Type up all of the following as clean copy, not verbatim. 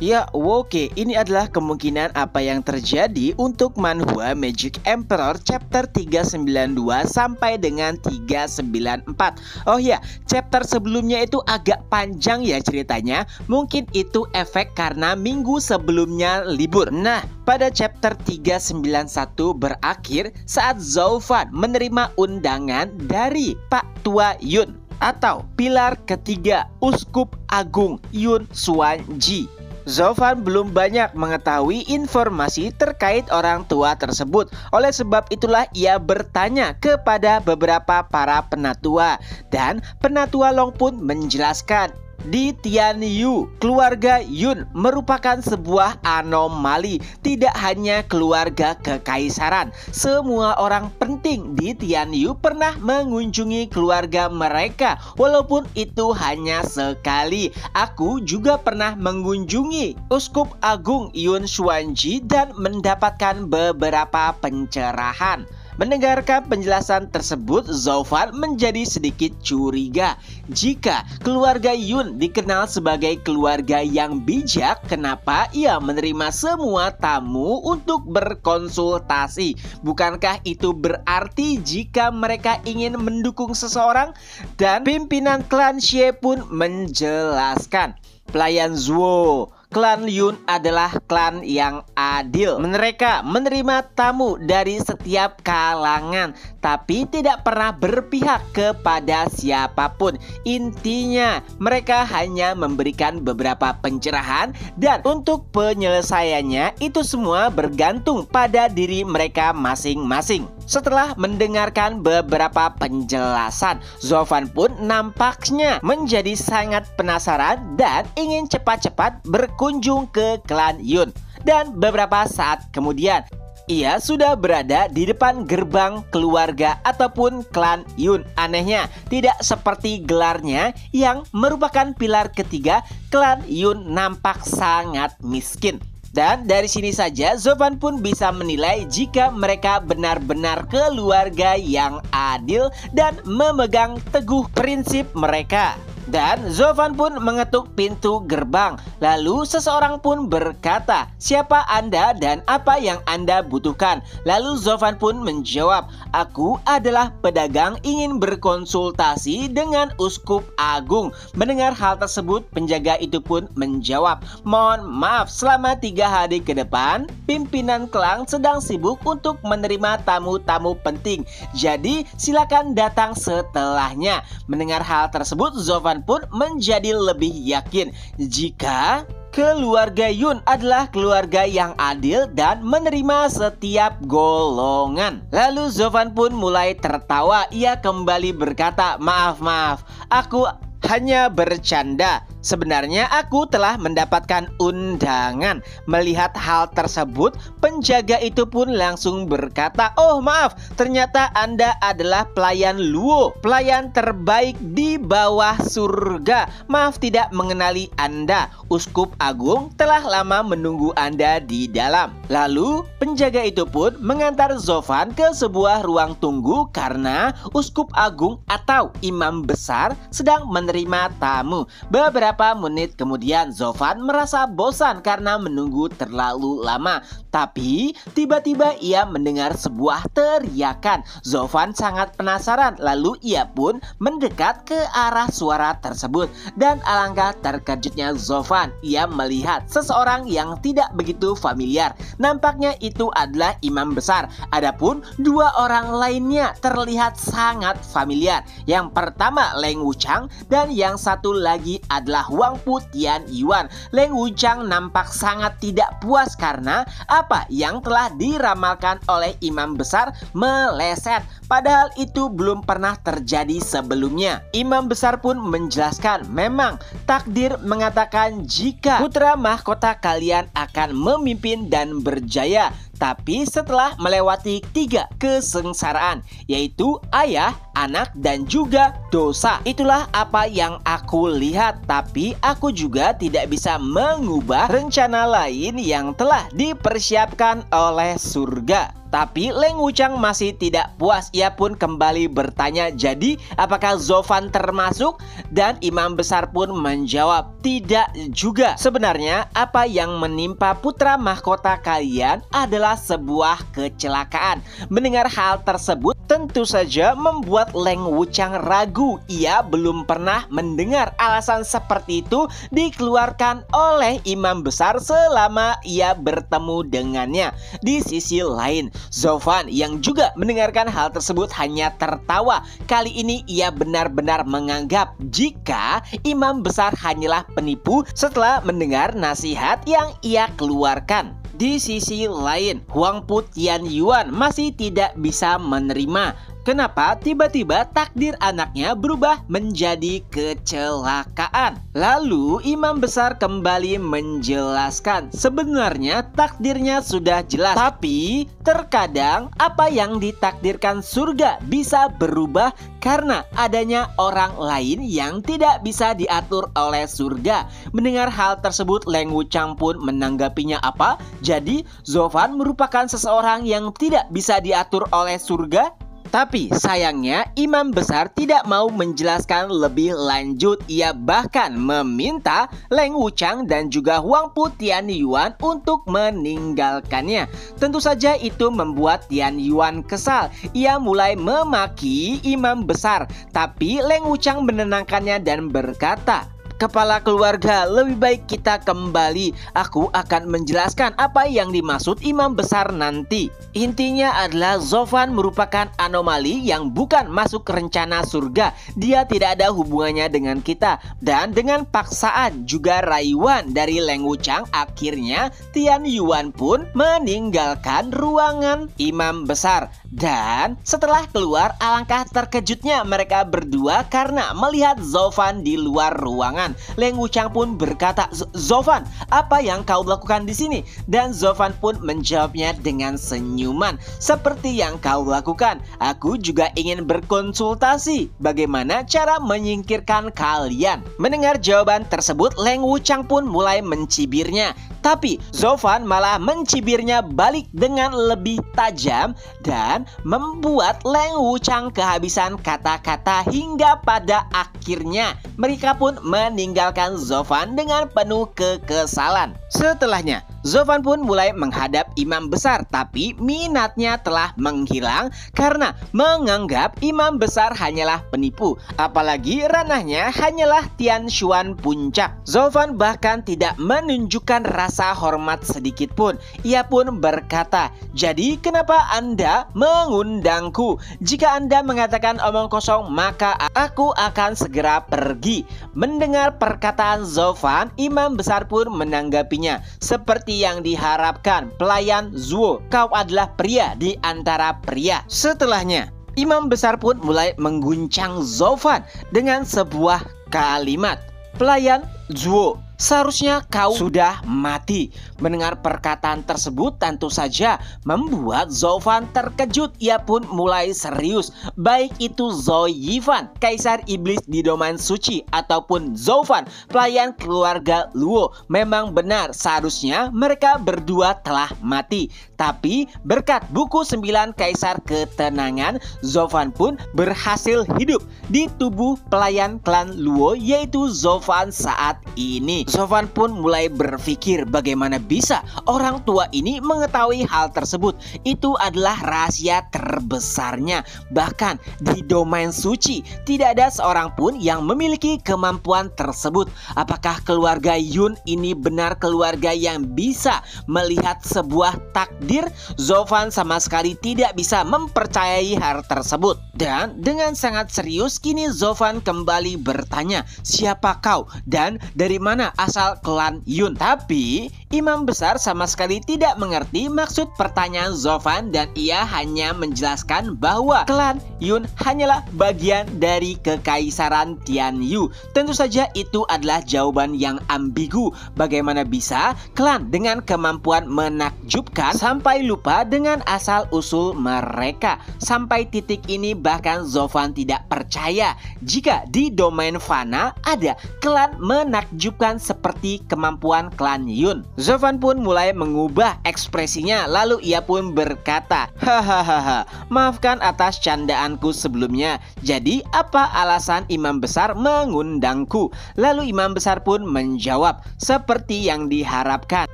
Ya, oke, ini adalah kemungkinan apa yang terjadi untuk manhwa Magic Emperor chapter 392 sampai dengan 394. Oh ya, chapter sebelumnya itu agak panjang ya ceritanya. Mungkin itu efek karena minggu sebelumnya libur. Nah, pada chapter 391 berakhir saat Zoufan menerima undangan dari Pak Tua Yun atau pilar ketiga Uskup Agung Yun Xuanji. Zoufan belum banyak mengetahui informasi terkait orang tua tersebut. Oleh sebab itulah ia bertanya kepada beberapa para penatua. Dan penatua Long pun menjelaskan, di Tianyu, keluarga Yun merupakan sebuah anomali. Tidak hanya keluarga kekaisaran, semua orang penting di Tianyu pernah mengunjungi keluarga mereka, walaupun itu hanya sekali. Aku juga pernah mengunjungi Uskup Agung Yun Xuanji dan mendapatkan beberapa pencerahan. Mendengarkan penjelasan tersebut, Zoufan menjadi sedikit curiga. Jika keluarga Yun dikenal sebagai keluarga yang bijak, kenapa ia menerima semua tamu untuk berkonsultasi? Bukankah itu berarti jika mereka ingin mendukung seseorang? Dan pimpinan klan Xie pun menjelaskan, pelayan Zuo, klan Yun adalah klan yang adil. Mereka menerima tamu dari setiap kalangan, tapi tidak pernah berpihak kepada siapapun. Intinya, mereka hanya memberikan beberapa pencerahan dan untuk penyelesaiannya itu semua bergantung pada diri mereka masing-masing. Setelah mendengarkan beberapa penjelasan, Zoufan pun nampaknya menjadi sangat penasaran dan ingin cepat-cepat berkunjung ke klan Yun. Dan beberapa saat kemudian, ia sudah berada di depan gerbang keluarga ataupun klan Yun. Anehnya, tidak seperti gelarnya yang merupakan pilar ketiga, klan Yun nampak sangat miskin. Dan dari sini saja Zoufan pun bisa menilai jika mereka benar-benar keluarga yang adil dan memegang teguh prinsip mereka. Dan Zoufan pun mengetuk pintu gerbang. Lalu seseorang pun berkata, "Siapa Anda dan apa yang Anda butuhkan?" Lalu Zoufan pun menjawab, "Aku adalah pedagang ingin berkonsultasi dengan Uskup Agung." Mendengar hal tersebut, penjaga itu pun menjawab, "Mohon maaf, selama 3 hari ke depan, pimpinan klan sedang sibuk untuk menerima tamu-tamu penting. Jadi silakan datang setelahnya." Mendengar hal tersebut, Zoufan pun menjadi lebih yakin jika keluarga Yun adalah keluarga yang adil dan menerima setiap golongan. Lalu Zoufan pun mulai tertawa. Ia kembali berkata, Maaf, aku hanya bercanda. Sebenarnya aku telah mendapatkan undangan." Melihat hal tersebut, penjaga itu pun langsung berkata, "Oh maaf, ternyata Anda adalah pelayan Luo, pelayan terbaik di bawah surga. Maaf tidak mengenali Anda. Uskup Agung telah lama menunggu Anda di dalam." Lalu penjaga itu pun mengantar Zoufan ke sebuah ruang tunggu karena Uskup Agung atau imam besar sedang menerima tamu. Beberapa menit kemudian Zoufan merasa bosan karena menunggu terlalu lama. Tapi tiba-tiba ia mendengar sebuah teriakan. Zoufan sangat penasaran, lalu ia pun mendekat ke arah suara tersebut. Dan alangkah terkejutnya Zoufan, ia melihat seseorang yang tidak begitu familiar. Nampaknya itu adalah imam besar. Adapun 2 orang lainnya terlihat sangat familiar. Yang pertama Leng Wuchang dan yang satu lagi adalah Wang Pu Tianyuan. Leng Wuchang nampak sangat tidak puas karena apa yang telah diramalkan oleh imam besar meleset. Padahal itu belum pernah terjadi sebelumnya. Imam besar pun menjelaskan, memang takdir mengatakan jika putra mahkota kalian akan memimpin dan berjaya. Tapi setelah melewati 3 kesengsaraan, yaitu ayah, anak, dan juga dosa. Itulah apa yang aku lihat. Tapi aku juga tidak bisa mengubah rencana lain yang telah dipersiapkan oleh surga. Tapi Leng Wuchang masih tidak puas. Ia pun kembali bertanya, jadi apakah Zovan termasuk? Dan imam besar pun menjawab, tidak juga. Sebenarnya apa yang menimpa putra mahkota kalian adalah sebuah kecelakaan. Mendengar hal tersebut tentu saja membuat Leng Wuchang ragu. Ia belum pernah mendengar alasan seperti itu dikeluarkan oleh imam besar selama ia bertemu dengannya. Di sisi lain, Zovan yang juga mendengarkan hal tersebut hanya tertawa. Kali ini ia benar-benar menganggap jika imam besar hanyalah penipu setelah mendengar nasihat yang ia keluarkan. Di sisi lain, Huangpu Tianyuan masih tidak bisa menerima. Kenapa tiba-tiba takdir anaknya berubah menjadi kecelakaan? Lalu imam besar kembali menjelaskan, sebenarnya takdirnya sudah jelas, tapi terkadang apa yang ditakdirkan surga bisa berubah karena adanya orang lain yang tidak bisa diatur oleh surga. Mendengar hal tersebut, Leng Wuchang pun menanggapinya apa? Jadi Zovan merupakan seseorang yang tidak bisa diatur oleh surga? Tapi sayangnya imam besar tidak mau menjelaskan lebih lanjut. Ia bahkan meminta Leng Wuchang dan juga Huangpu Tianyuan untuk meninggalkannya. Tentu saja itu membuat Tianyuan kesal. Ia mulai memaki imam besar. Tapi Leng Wuchang menenangkannya dan berkata, kepala keluarga, lebih baik kita kembali. Aku akan menjelaskan apa yang dimaksud imam besar nanti. Intinya adalah Zovan merupakan anomali yang bukan masuk rencana surga. Dia tidak ada hubungannya dengan kita. Dan dengan paksaan juga rayuan dari Leng Wuchang, akhirnya Tianyuan pun meninggalkan ruangan imam besar. Dan setelah keluar, alangkah terkejutnya mereka berdua karena melihat Zovan di luar ruangan. Leng Wuchang pun berkata, Zovan, apa yang kau lakukan di sini? Dan Zovan pun menjawabnya dengan senyuman, seperti yang kau lakukan, aku juga ingin berkonsultasi bagaimana cara menyingkirkan kalian. Mendengar jawaban tersebut, Leng Wuchang pun mulai mencibirnya. Tapi Zovan malah mencibirnya balik dengan lebih tajam dan membuat Leng Wuchang kehabisan kata-kata hingga pada akhirnya mereka pun meninggalkan Zovan dengan penuh kekesalan. Setelahnya, Zovan pun mulai menghadap imam besar, tapi minatnya telah menghilang karena menganggap imam besar hanyalah penipu. Apalagi ranahnya hanyalah Tianshuan puncak. Zovan bahkan tidak menunjukkan rasa hormat sedikit pun. Ia pun berkata, jadi kenapa Anda mengundangku? Jika Anda mengatakan omong kosong, maka aku akan segera pergi. Mendengar perkataan Zovan, imam besar pun menanggapinya seperti yang diharapkan. Pelayan Zuo, kau adalah pria di antara pria. Setelahnya, imam besar pun mulai mengguncang Zovan dengan sebuah kalimat, pelayan Zuo, seharusnya kau sudah mati. Mendengar perkataan tersebut tentu saja membuat Zovan terkejut. Ia pun mulai serius. Baik itu Zhou Yifan, kaisar iblis di domain suci, ataupun Zovan, pelayan keluarga Luo, memang benar seharusnya mereka berdua telah mati. Tapi berkat buku 9 Kaisar Ketenangan, Zovan pun berhasil hidup di tubuh pelayan klan Luo, yaitu Zovan saat ini. Zovan pun mulai berpikir bagaimana bisa orang tua ini mengetahui hal tersebut. Itu adalah rahasia terbesarnya. Bahkan di domain suci tidak ada seorang pun yang memiliki kemampuan tersebut. Apakah keluarga Yun ini benar keluarga yang bisa melihat sebuah takdir? Zovan sama sekali tidak bisa mempercayai hal tersebut. Dan dengan sangat serius kini Zovan kembali bertanya, siapa kau dan dari mana asal klan Yun? Tapi imam besar sama sekali tidak mengerti maksud pertanyaan Zovan dan ia hanya menjelaskan bahwa klan Yun hanyalah bagian dari kekaisaran Tianyu. Tentu saja itu adalah jawaban yang ambigu. Bagaimana bisa klan dengan kemampuan menakjubkan sampai lupa dengan asal usul mereka? Sampai titik ini bahkan Zovan tidak percaya jika di domain fana ada klan menakjubkan seperti kemampuan klan Yun. Zovan pun mulai mengubah ekspresinya, lalu ia pun berkata, hahaha, maafkan atas candaanku sebelumnya. Jadi apa alasan imam besar mengundangku? Lalu imam besar pun menjawab, seperti yang diharapkan,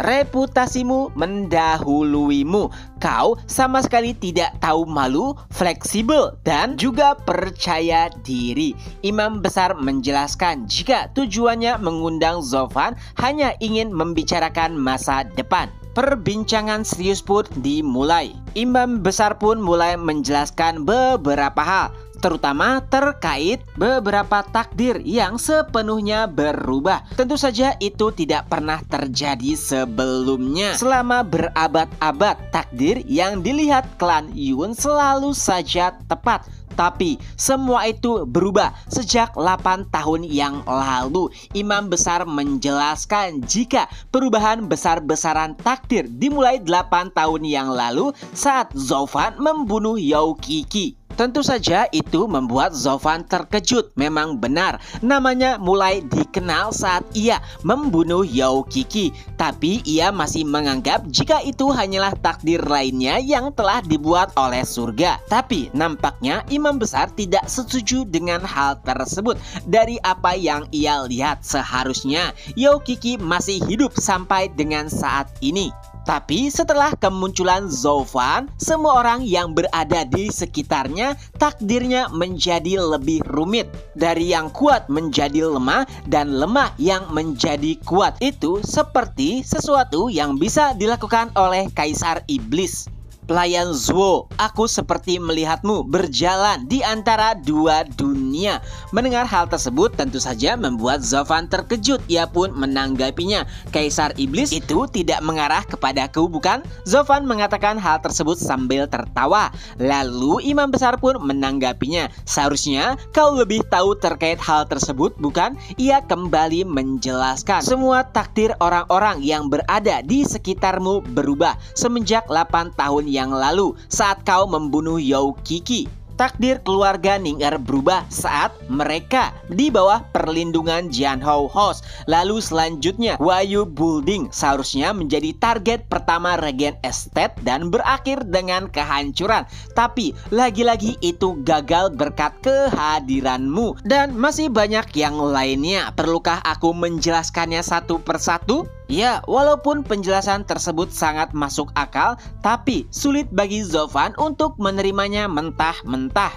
reputasimu mendahuluimu. Kau sama sekali tidak tahu malu, fleksibel, dan juga percaya diri. Imam besar menjelaskan jika tujuannya mengundang Zovan hanya ingin membicarakan masa depan. Perbincangan serius pun dimulai. Imam besar pun mulai menjelaskan beberapa hal, terutama terkait beberapa takdir yang sepenuhnya berubah. Tentu saja itu tidak pernah terjadi sebelumnya. Selama berabad-abad, takdir yang dilihat klan Yun selalu saja tepat. Tapi semua itu berubah sejak 8 tahun yang lalu. Imam besar menjelaskan jika perubahan besar-besaran takdir dimulai 8 tahun yang lalu saat Zovan membunuh Yao Kiki. Tentu saja itu membuat Zovan terkejut. Memang benar, namanya mulai dikenal saat ia membunuh Yao Kiki. Tapi ia masih menganggap jika itu hanyalah takdir lainnya yang telah dibuat oleh surga. Tapi nampaknya imam besar tidak setuju dengan hal tersebut. Dari apa yang ia lihat, seharusnya Yao Kiki masih hidup sampai dengan saat ini. Tapi setelah kemunculan Zovan, semua orang yang berada di sekitarnya takdirnya menjadi lebih rumit. Dari yang kuat menjadi lemah dan lemah yang menjadi kuat. Itu seperti sesuatu yang bisa dilakukan oleh Kaisar Iblis. Pelayan Zuo, aku seperti melihatmu berjalan di antara dua dunia. Mendengar hal tersebut tentu saja membuat Zovan terkejut. Ia pun menanggapinya. Kaisar Iblis itu tidak mengarah kepadaku, bukan? Zovan mengatakan hal tersebut sambil tertawa. Lalu imam besar pun menanggapinya. Seharusnya kau lebih tahu terkait hal tersebut, bukan? Ia kembali menjelaskan. Semua takdir orang-orang yang berada di sekitarmu berubah semenjak 8 tahun yang lalu saat kau membunuh Yao Kiki. Takdir keluarga Ning-Er berubah saat mereka di bawah perlindungan Jianhou House. Lalu selanjutnya Huayu Building seharusnya menjadi target pertama Regen Estate dan berakhir dengan kehancuran. Tapi lagi-lagi itu gagal berkat kehadiranmu. Dan masih banyak yang lainnya. Perlukah aku menjelaskannya satu persatu? Ya, walaupun penjelasan tersebut sangat masuk akal, tapi sulit bagi Zovan untuk menerimanya mentah-mentah.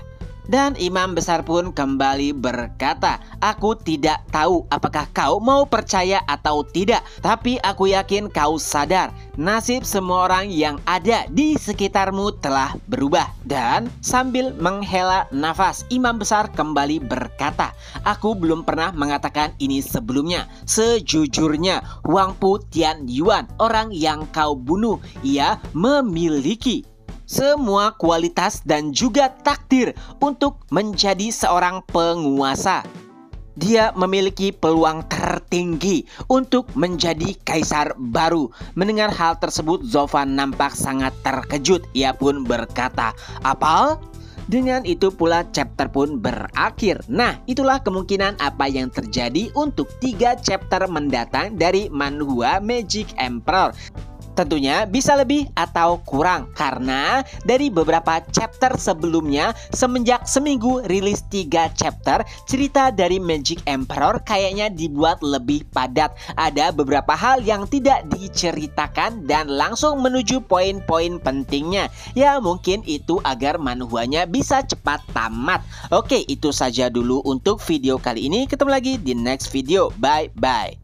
Dan imam besar pun kembali berkata, aku tidak tahu apakah kau mau percaya atau tidak, tapi aku yakin kau sadar nasib semua orang yang ada di sekitarmu telah berubah. Dan sambil menghela nafas, imam besar kembali berkata, aku belum pernah mengatakan ini sebelumnya. Sejujurnya, Huang Pu Tianyuan, orang yang kau bunuh, ia memiliki semua kualitas dan juga takdir untuk menjadi seorang penguasa. Dia memiliki peluang tertinggi untuk menjadi kaisar baru. Mendengar hal tersebut, Zovan nampak sangat terkejut. Ia pun berkata, apa? Dengan itu pula chapter pun berakhir. Nah, itulah kemungkinan apa yang terjadi untuk 3 chapter mendatang dari manhwa Magic Emperor. Tentunya bisa lebih atau kurang karena dari beberapa chapter sebelumnya, semenjak seminggu rilis 3 chapter, cerita dari Magic Emperor kayaknya dibuat lebih padat. Ada beberapa hal yang tidak diceritakan dan langsung menuju poin-poin pentingnya. Ya mungkin itu agar manhwanya bisa cepat tamat. Oke, itu saja dulu untuk video kali ini. Ketemu lagi di next video. Bye bye.